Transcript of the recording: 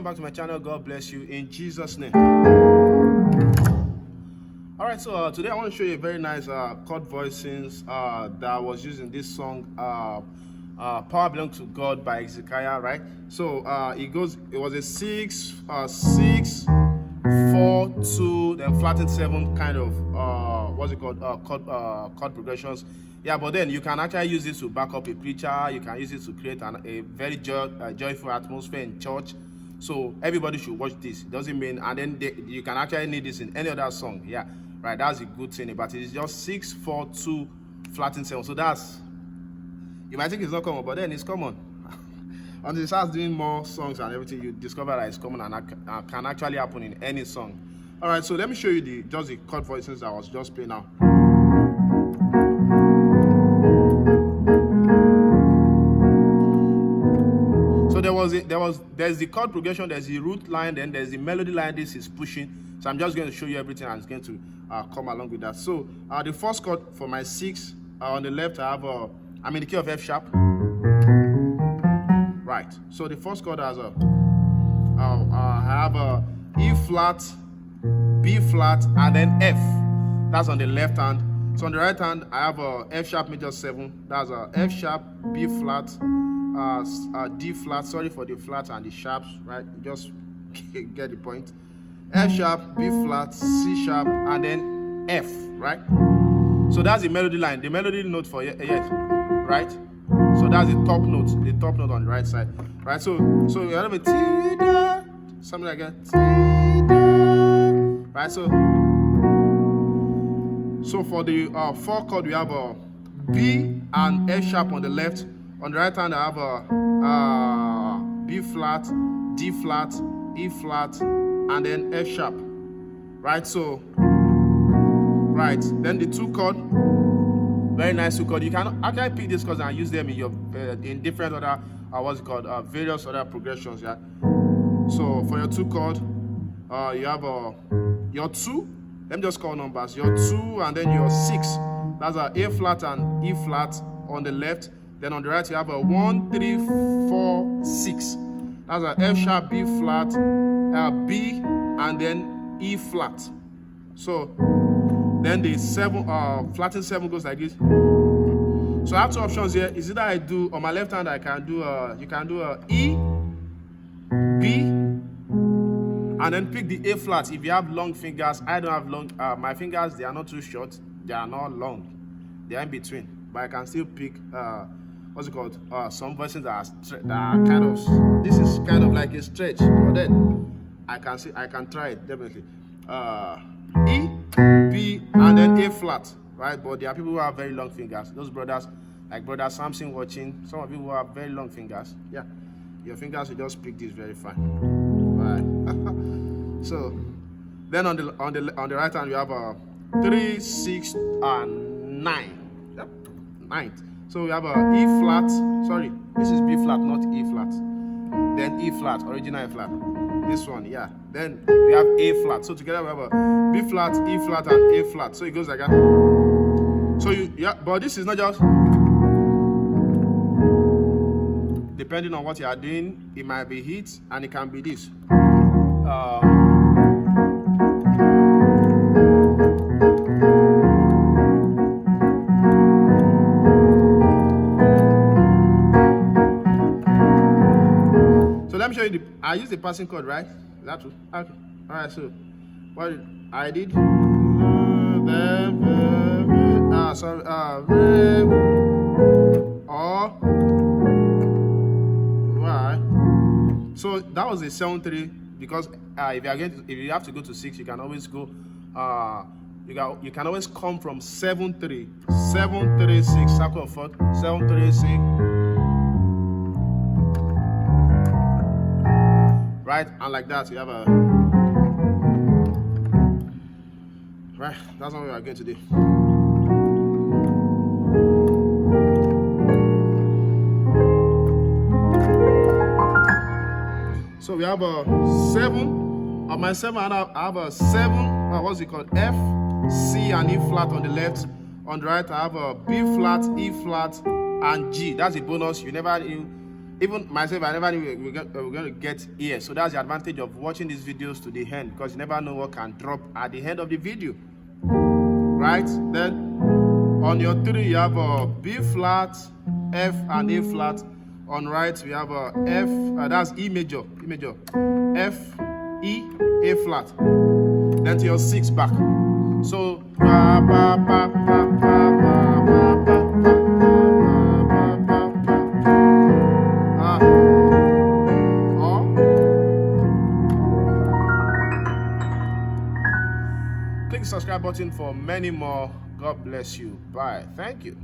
welcome back to my channel. God bless you in Jesus' name. All right, so today I want to show you a very nice chord voicings that I was using this song, Power Belongs to God by Hezekiah, right? So it was a 6, 6, 4, 2, then flattened 7 kind of, what's it called, chord progressions. Yeah, but then you can actually use this to back up a preacher. You can use it to create a very joyful atmosphere in church. So everybody should watch this. It doesn't mean, and then you can actually need this in any other song. Yeah, right. That's a good thing. But it's just 6, 4, 2, flattened 7. So that's, you might think it's not common, but then it's common. Until it starts doing more songs and everything, you discover that it's common and can actually happen in any song. All right. So let me show you the chord voicings that I was just playing now. So there's the chord progression, there's the root line, then there's the melody line. This is pushing. So I'm just going to show you everything and it's going to come along with that. So the first chord for my 6 on the left, I'm in the key of F sharp. Right. So the first chord has I have a E flat, B flat, and then F. That's on the left hand. So on the right hand, I have a F sharp major 7. That's a F sharp, B flat, D flat. Sorry for the flats and the sharps, right? Just get the point. F sharp, B flat, C sharp, and then F, right? So that's the melody line. The melody note for yes, right? So that's the top note on the right side, right? So you have a T, something like that, right? So for the 4 chord, we have a B and F sharp on the left. On the right hand, I have a B flat, D flat, E flat, and then F sharp. Right. So, right. Then the 2 chord, very nice 2 chord. You can actually pick these chords and use them in your in different other various other progressions. Yeah. So for your 2 chord, you have your 2. Let me just call numbers. Your 2 and then your 6. That's a A flat and E flat on the left. Then on the right, you have a 1, 3, 4, 6. That's a F sharp, B flat, B, and then E flat. So then the 7, flattened 7 goes like this. So I have 2 options here. Is either I do on my left hand, I can do you can do a E, B, and then pick the A flat. If you have long fingers, I don't have long. My fingers, they are not too short. They are not long. They are in between. But I can still pick what's it called? Some voices that are kind of, this is kind of like a stretch, but then I can try it definitely. E, B, and then A flat, right? But there are people who have very long fingers. Those brothers, like brother Samson watching, some of you who have very long fingers. Yeah, your fingers will just pick this very fine, right? So then on the right hand, you have a 3, 6, and 9. Yep, 9th. So we have a E flat, sorry, this is B flat, not E flat. Then E flat, original E flat. This one, yeah. Then we have A flat. So together we have a B flat, E flat, and A flat. So it goes like that. So but this is not just, depending on what you are doing, it might be hit and it can be this. Let me show you I use the passing chord, right? Is that true? Okay. All right. So what I did, right. So that was a 7-3 because if you have to go to 6, you can always go. You can always come from 7-3, 7-3-6, circle of 4, 7-3-6. Right, and like that, you have a right. That's what we are going to do. So we have a 7. On my 7, I have a 7. What's it called? F, C, and E flat on the left. On the right, I have a B flat, E flat, and G. That's a bonus. You never. Even myself, I never knew we're going to get here. So that's the advantage of watching these videos to the end, because you never know what can drop at the end of the video. Right? Then on your 3, you have a B flat, F, and A flat. On right, we have a F, that's E major, F, E, A flat. Then to your 6 back. So click the subscribe button for many more. God bless you. Bye. Thank you.